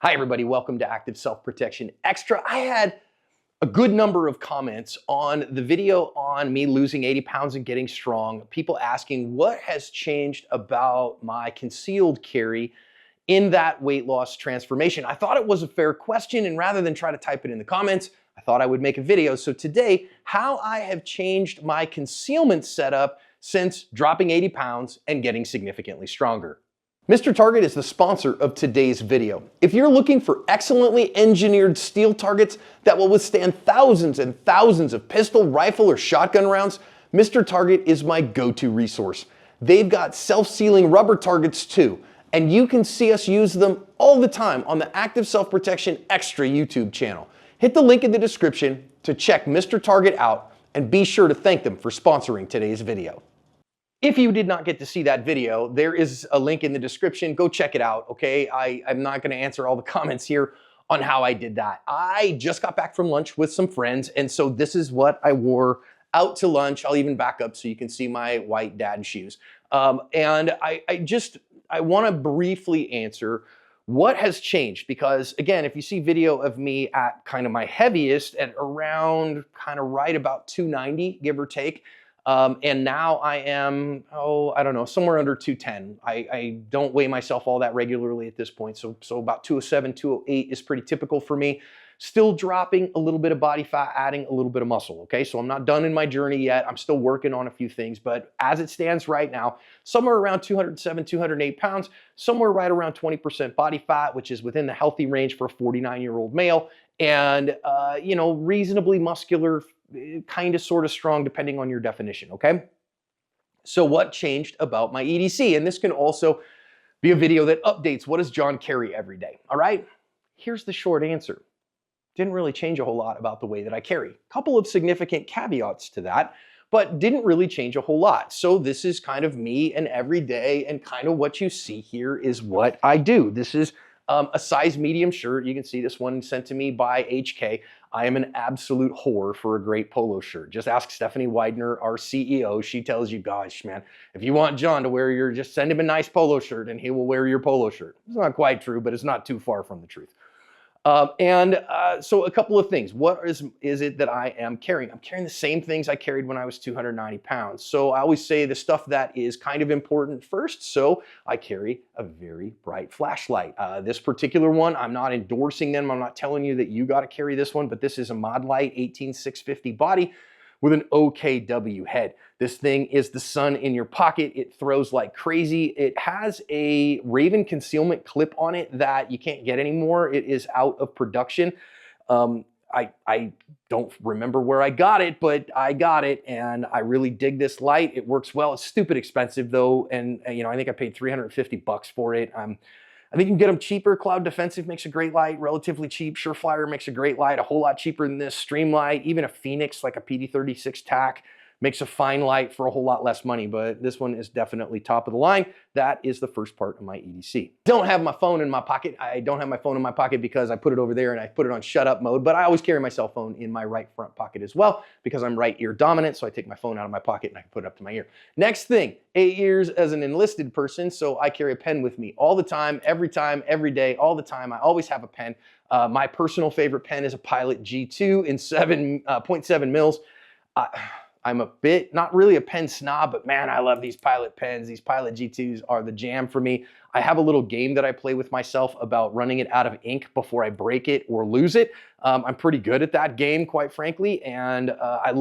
Hi everybody, welcome to Active Self-Protection Extra. I had a good number of comments on the video on me losing 80 pounds and getting strong. People asking what has changed about my concealed carry in that weight loss transformation. I thought it was a fair question, and rather than try to type it in the comments, I thought I would make a video. So today, how I have changed my concealment setup since dropping 80 pounds and getting significantly stronger. Mr. Target is the sponsor of today's video. If you're looking for excellently engineered steel targets that will withstand thousands and thousands of pistol, rifle, or shotgun rounds, Mr. Target is my go-to resource. They've got self-sealing rubber targets too, and you can see us use them all the time on the Active Self-Protection Extra YouTube channel. Hit the link in the description to check Mr. Target out, and be sure to thank them for sponsoring today's video. If you did not get to see that video, there is a link in the description. Go check it out, okay? I'm not gonna answer all the comments here on how I did that. I just got back from lunch with some friends, and so this is what I wore out to lunch. I'll even back up so you can see my white dad shoes. And I wanna briefly answer what has changed, because again, if you see video of me at kind of my heaviest at around kind of right about 290, give or take, and now I am, I don't know, somewhere under 210. I don't weigh myself all that regularly at this point, so about 207, 208 is pretty typical for me. Still dropping a little bit of body fat, adding a little bit of muscle, okay? So I'm not done in my journey yet. I'm still working on a few things, but as it stands right now, somewhere around 207, 208 pounds, somewhere right around 20% body fat, which is within the healthy range for a 49-year-old male, and you know, reasonably muscular, kind of sort of strong depending on your definition, okay? So what changed about my EDC? And this can also be a video that updates what does John carry every day, all right? Here's the short answer. Didn't really change a whole lot about the way that I carry. A couple of significant caveats to that, but didn't really change a whole lot. So this is kind of me and every day, and kind of what you see here is what I do. This is a size medium shirt. You can see this one sent to me by HK. I am an absolute whore for a great polo shirt. Just ask Stephanie Widener, our CEO. She tells you, gosh, man, if you want John to wear your, just send him a nice polo shirt and he will wear your polo shirt. It's not quite true, but it's not too far from the truth. So a couple of things. What is it that I am carrying? I'm carrying the same things I carried when I was 290 pounds. So I always say the stuff that is kind of important first. So I carry a very bright flashlight. This particular one, I'm not endorsing them. I'm not telling you that you got to carry this one, but this is a Mod Light 18650 body with an OKW head. This thing is the sun in your pocket. It throws like crazy. It has a Raven concealment clip on it that you can't get anymore. It is out of production. I don't remember where I got it, but I got it, and I really dig this light. It works well. It's stupid expensive though, and you know, I think I paid 350 bucks for it. I think you can get them cheaper. Cloud Defensive makes a great light, relatively cheap. Surefire makes a great light, a whole lot cheaper than this. Streamlight, even a Phoenix, like a PD36 TAC, makes a fine light for a whole lot less money, but this one is definitely top of the line. That is the first part of my EDC. Don't have my phone in my pocket. I don't have my phone in my pocket because I put it over there and I put it on shut up mode, but I always carry my cell phone in my right front pocket as well because I'm right ear dominant, so I take my phone out of my pocket and I can put it up to my ear. Next thing, 8 years as an enlisted person, so I carry a pen with me all the time, every day, all the time. I always have a pen. My personal favorite pen is a Pilot G2 in 0.7 mils. I'm a bit, not really a pen snob, but man, I love these Pilot pens. These Pilot G2s are the jam for me. I have a little game that I play with myself about running it out of ink before I break it or lose it. I'm pretty good at that game, quite frankly, and I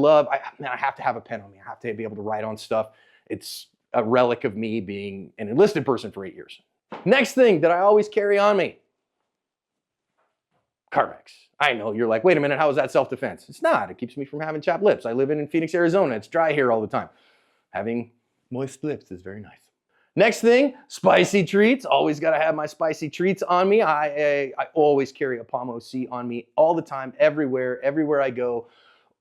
have to have a pen on me. I have to be able to write on stuff. It's a relic of me being an enlisted person for 8 years. Next thing that I always carry on me, Carmex. I know, you're like, wait a minute, how is that self-defense? It's not. It keeps me from having chapped lips. I live in Phoenix, Arizona. It's dry here all the time. Having moist lips is very nice. Next thing, spicy treats. Always got to have my spicy treats on me. I always carry a Palm OC on me all the time, everywhere I go,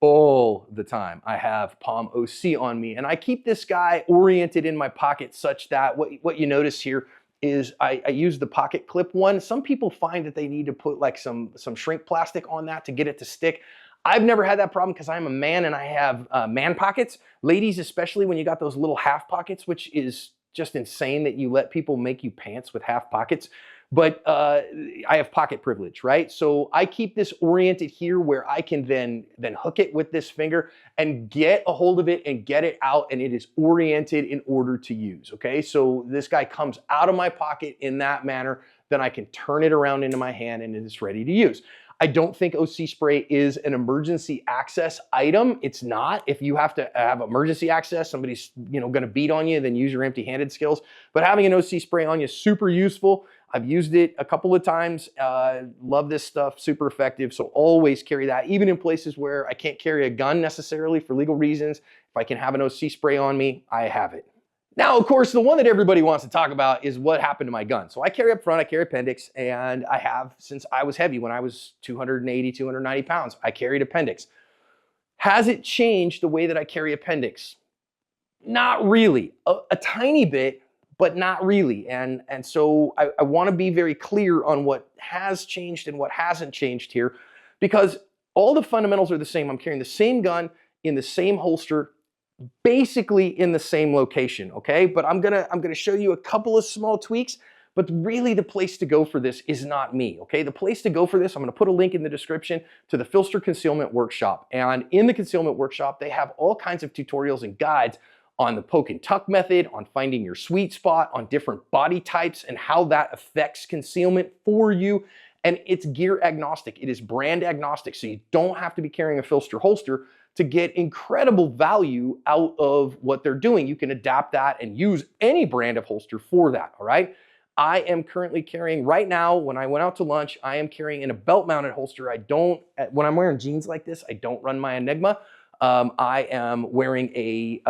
all the time. I have Palm OC on me, and I keep this guy oriented in my pocket such that what you notice here is I use the pocket clip one. Some people find that they need to put like some shrink plastic on that to get it to stick. I've never had that problem because I'm a man and I have man pockets. Ladies, especially when you got those little half pockets, which is just insane that you let people make you pants with half pockets. but I have pocket privilege, right? So I keep this oriented here where I can then hook it with this finger and get a hold of it and get it out, and it is oriented in order to use, okay? So this guy comes out of my pocket in that manner, then I can turn it around into my hand and it is ready to use. I don't think OC spray is an emergency access item. It's not. If you have to have emergency access, somebody's gonna beat on you, then use your empty-handed skills. But having an OC spray on you is super useful. I've used it a couple of times. Love this stuff, super effective. So always carry that, even in places where I can't carry a gun necessarily for legal reasons. If I can have an OC spray on me, I have it. Now, of course, the one that everybody wants to talk about is what happened to my gun. So I carry up front, I carry Appendix, and I have since I was heavy. When I was 280, 290 pounds, I carried Appendix. Has it changed the way that I carry Appendix? Not really. A tiny bit, but not really. And so I want to be very clear on what has changed and what hasn't changed here, because all the fundamentals are the same. I'm carrying the same gun in the same holster, basically in the same location, okay? But I'm gonna show you a couple of small tweaks, but really the place to go for this is not me, okay? The place to go for this, I'm gonna put a link in the description to the Filster Concealment Workshop. And in the Concealment Workshop, they have all kinds of tutorials and guides on the poke and tuck method, on finding your sweet spot, on different body types and how that affects concealment for you. And it's gear agnostic, it is brand agnostic, so you don't have to be carrying a Filster holster to get incredible value out of what they're doing. You can adapt that and use any brand of holster for that, all right? I am currently carrying, right now, when I went out to lunch, I am carrying in a belt-mounted holster. When I'm wearing jeans like this, I don't run my Enigma. I am wearing a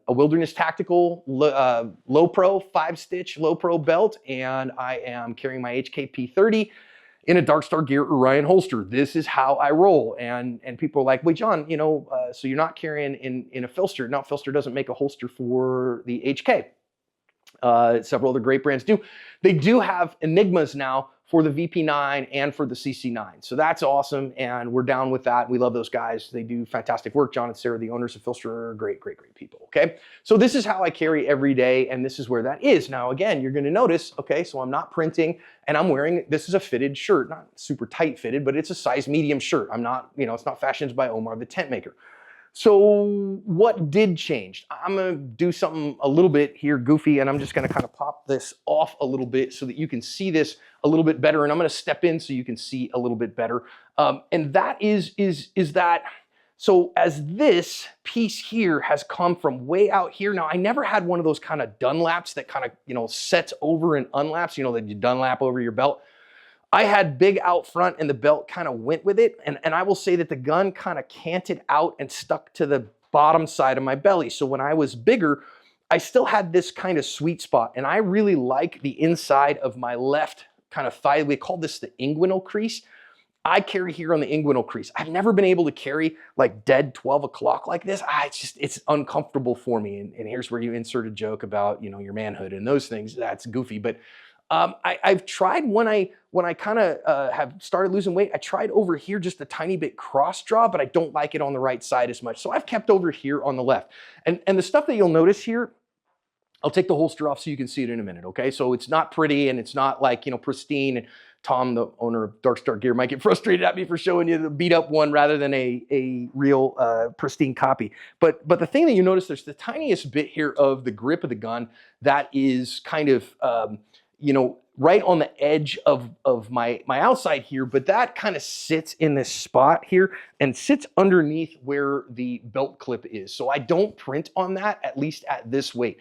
Wilderness Tactical Low Pro, 5-stitch Low Pro belt, and I am carrying my HKP 30 in a Darkstar Gear Orion holster. This is how I roll. And people are like, wait, John, so you're not carrying in a Filster. No, Filster doesn't make a holster for the HK. Several other great brands do. They do have Enigmas now for the VP9 and for the CC9. So that's awesome, and we're down with that. We love those guys. They do fantastic work. John and Sarah, the owners of Filster, are great, great, great people, okay? So this is how I carry every day, and this is where that is. Now, again, you're gonna notice, okay, so I'm not printing, and I'm wearing, this is a fitted shirt, not super tight fitted, but it's a size medium shirt. I'm not, it's not Fashions by Omar, the tent maker. So what did change? I'm gonna do something a little bit here goofy, and I'm just gonna kind of pop this off a little bit so that you can see this a little bit better, and I'm gonna step in so you can see a little bit better. And that is that, so as this piece here has come from way out here, now I never had one of those kind of Dunlaps that kind of, sets over and unlaps, that you Dunlap over your belt. I had big out front and the belt kind of went with it. And I will say that the gun kind of canted out and stuck to the bottom side of my belly. So when I was bigger, I still had this kind of sweet spot. And I really like the inside of my left kind of thigh. We call this the inguinal crease. I carry here on the inguinal crease. I've never been able to carry like dead 12 o'clock like this. It's uncomfortable for me. And here's where you insert a joke about, your manhood and those things. That's goofy. But I've tried when I kind of have started losing weight, I tried over here just a tiny bit cross draw, but I don't like it on the right side as much. So I've kept over here on the left. And the stuff that you'll notice here, I'll take the holster off so you can see it in a minute, okay? So it's not pretty and it's not like, pristine. And Tom, the owner of Darkstar Gear, might get frustrated at me for showing you the beat up one rather than a real pristine copy. But the thing that you notice, there's the tiniest bit here of the grip of the gun that is kind of, right on the edge of my outside here, but that kind of sits in this spot here and sits underneath where the belt clip is. So I don't print on that, at least at this weight.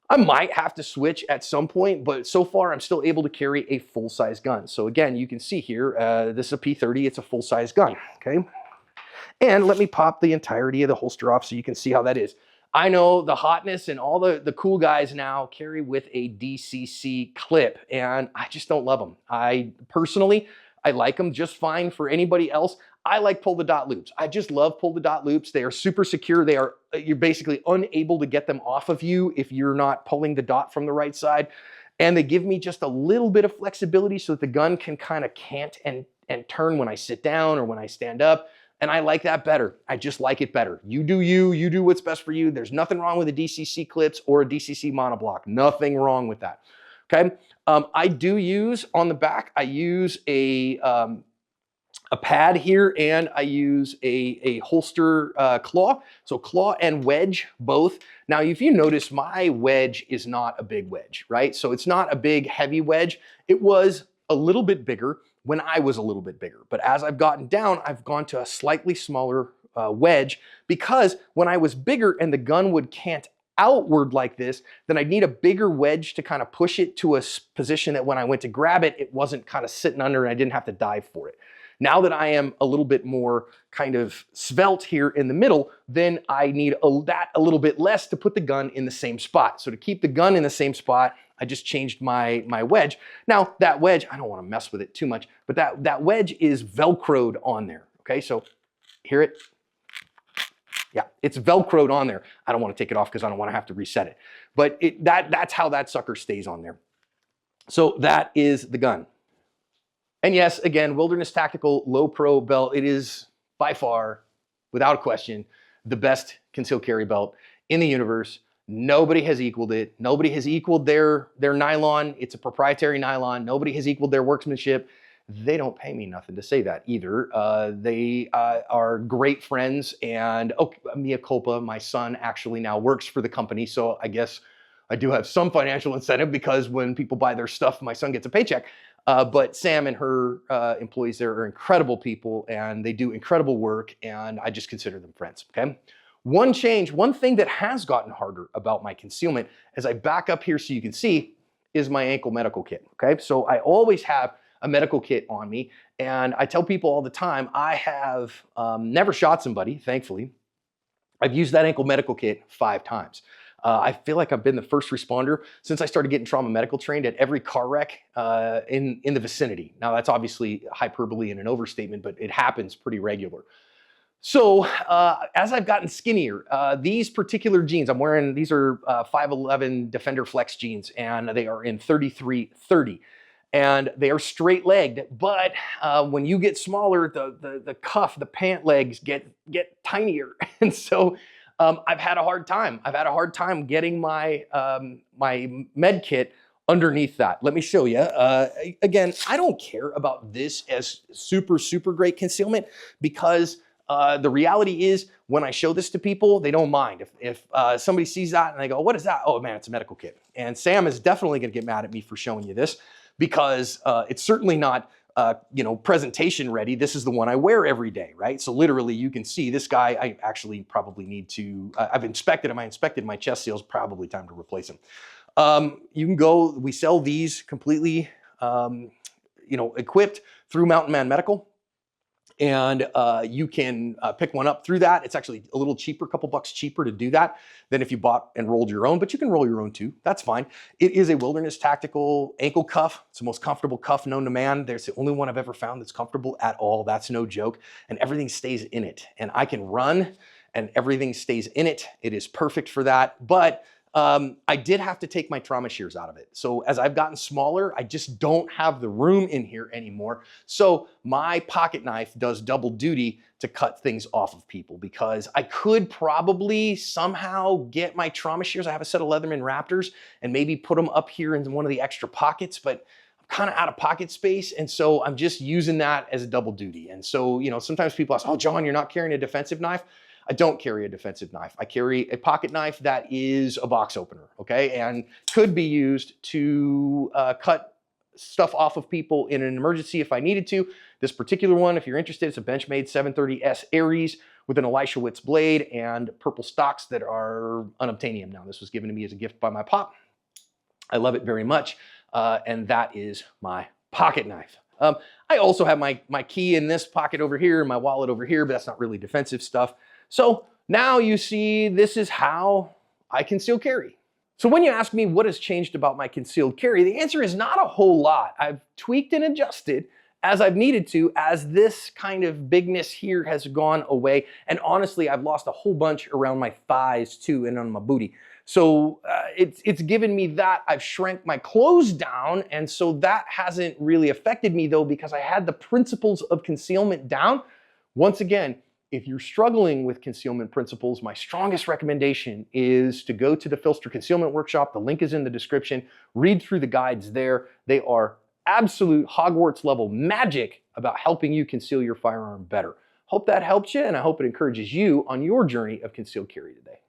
I might have to switch at some point, but so far I'm still able to carry a full-size gun. So again, you can see here, this is a P30, it's a full-size gun, okay? And let me pop the entirety of the holster off so you can see how that is. I know the hotness and all the cool guys now carry with a DCC clip, and I just don't love them. I like them just fine. For anybody else, I like pull the dot loops. I just love pull the dot loops. They are super secure. You're basically unable to get them off of you if you're not pulling the dot from the right side. And they give me just a little bit of flexibility so that the gun can kind of cant and turn when I sit down or when I stand up. And I like that better. I just like it better. You do what's best for you. There's nothing wrong with the DCC clips or a DCC monoblock. Nothing wrong with that. okay? I do use, on the back, I use a pad here, and I use a holster claw. So claw and wedge, both. Now, if you notice, my wedge is not a big wedge, right? So it's not a big, heavy wedge. It was a little bit bigger when I was a little bit bigger. But as I've gotten down, I've gone to a slightly smaller wedge, because when I was bigger and the gun would cant outward like this, then I'd need a bigger wedge to kind of push it to a position that when I went to grab it, it wasn't kind of sitting under and I didn't have to dive for it. Now that I am a little bit more kind of svelte here in the middle, then I need that a little bit less to put the gun in the same spot. So to keep the gun in the same spot, I just changed my wedge. Now that wedge, I don't want to mess with it too much, but that wedge is Velcroed on there. Okay, so hear it? Yeah, it's Velcroed on there. I don't want to take it off because I don't want to have to reset it. But that's how that sucker stays on there. So that is the gun. And yes, again, Wilderness Tactical Low Pro belt. It is by far, without a question, the best concealed carry belt in the universe. Nobody has equaled it. Nobody has equaled their nylon. It's a proprietary nylon. Nobody has equaled their workmanship. They don't pay me nothing to say that either. They are great friends, and oh, mea culpa, my son actually now works for the company, so I guess I do have some financial incentive, because when people buy their stuff, my son gets a paycheck. But Sam and her employees there are incredible people, and they do incredible work, and I just consider them friends, okay? One thing that has gotten harder about my concealment, as I back up here so you can see, is my ankle medical kit, okay? So I always have a medical kit on me, and I tell people all the time, I have never shot somebody, thankfully. I've used that ankle medical kit 5 times. I feel like I've been the first responder since I started getting trauma medical trained at every car wreck in the vicinity. Now that's obviously hyperbole and an overstatement, but it happens pretty regular. So as I've gotten skinnier, these particular jeans I'm wearing, these are 511 Defender Flex jeans, and they are in 3330. And they are straight legged, but when you get smaller, the cuff, the pant legs get tinier. And so I've had a hard time. I've had a hard time getting my my med kit underneath that. Let me show you. Again, I don't care about this as super great concealment, because the reality is, when I show this to people, they don't mind. If somebody sees that and they go, "What is that?" "Oh man, it's a medical kit." And Sam is definitely going to get mad at me for showing you this, because it's certainly not presentation ready. This is the one I wear every day, right? So literally you can see this guy, I actually probably need to, I've inspected him. I inspected my chest seals, probably time to replace him. You can go, we sell these completely, equipped through Mountain Man Medical. And you can pick one up through that. It's actually a little cheaper, a couple bucks cheaper to do that than if you bought and rolled your own, but you can roll your own too. That's fine. It is a Wilderness Tactical ankle cuff. It's the most comfortable cuff known to man. There's the only one I've ever found that's comfortable at all. That's no joke. And everything stays in it. And I can run and everything stays in it. It is perfect for that. But I did have to take my trauma shears out of it. So as I've gotten smaller, I just don't have the room in here anymore. So my pocket knife does double duty to cut things off of people, because I could probably somehow get my trauma shears. I have a set of Leatherman Raptors and maybe put them up here in one of the extra pockets, but I'm kind of out of pocket space. And so I'm just using that as a double duty. And so, sometimes people ask, "Oh, John, you're not carrying a defensive knife?" I don't carry a defensive knife. I carry a pocket knife that is a box opener, okay? And could be used to cut stuff off of people in an emergency if I needed to. This particular one, if you're interested, it's a Benchmade 730S Aries with an Elisha Witz blade and purple stocks that are unobtainium. Now, this was given to me as a gift by my pop. I love it very much, and that is my pocket knife. I also have my key in this pocket over here, and my wallet over here, but that's not really defensive stuff. So now you see, this is how I conceal carry. So when you ask me what has changed about my concealed carry, the answer is not a whole lot. I've tweaked and adjusted as I've needed to, as this kind of bigness here has gone away. And honestly, I've lost a whole bunch around my thighs too, and on my booty. So it's given me that. I've shrank my clothes down, and so that hasn't really affected me though, because I had the principles of concealment down. Once again, If you're struggling with concealment principles, my strongest recommendation is to go to the Filster Concealment Workshop. The link is in the description. Read through the guides there. They are absolute Hogwarts level magic about helping you conceal your firearm better. Hope that helps you, and I hope it encourages you on your journey of concealed carry today.